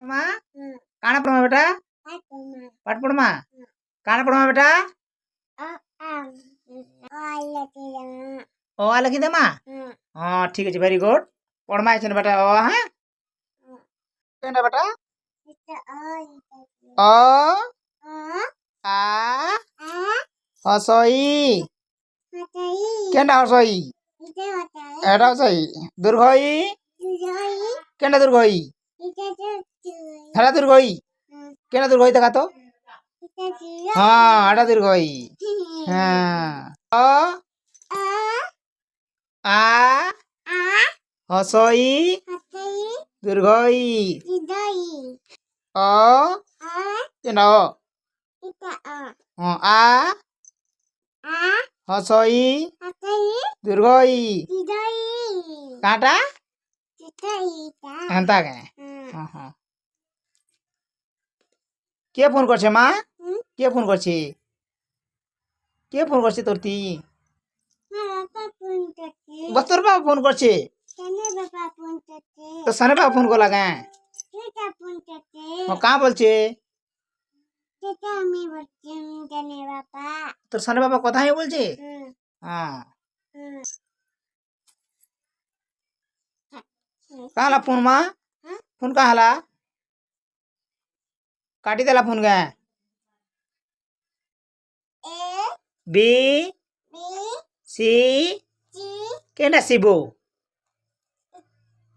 पढ़मा काना पढ़मा बेटा पाठ पढ़मा काना पढ़मा बेटा ओ आ लिखी देमा हाँ ठीक है वेरी गुड पढ़मा है बेटा ओ हाँ केंडा बेटा अ आ हसई केंडा हसई एटा हसई दुर्घई केंडा दुर्घई हेडा दुर्घई केंडा दुर्घई देखा तो हाँ एटा दुर्घई हाँ अ आ हसई दुर्घई अ केंडा हाँ आ हसई दुर्घई काटा एंता के हाँ हाँ के फोन करछे माँ के फोन करछे के फोन करछे तोर ती बस तोर बाप फोन करछे तो सने बाप फोन को लगा कहाँ बोलछे তোর সানে বাবা কথা হে বলছে হ্যাঁ কাহলা ফোন মা ফোন কাহলা কাটি দেলা ফোন গে বি সি কেন্ডা শিবু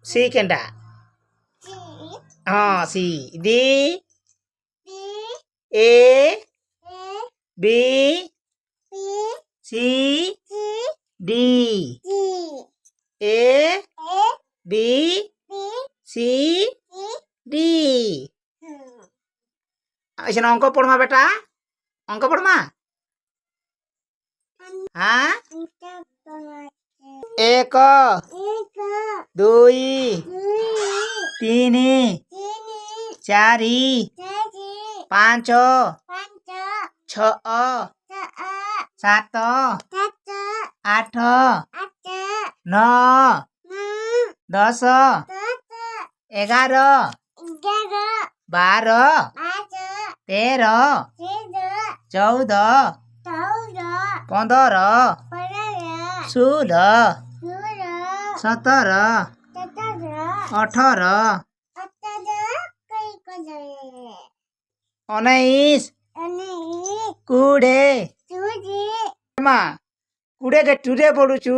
সি কেন্ডা हाँ C D A B C D A B C D ऐसे अंक पढ़मा बेटा अंक पढ़मा हाँ एक दुई तीन चारि पाँच छ सात आठ नौ 10 11 12 13 14 15 16 17 18 19 कुड़े माँ कुड़े के टूडे बोलू चु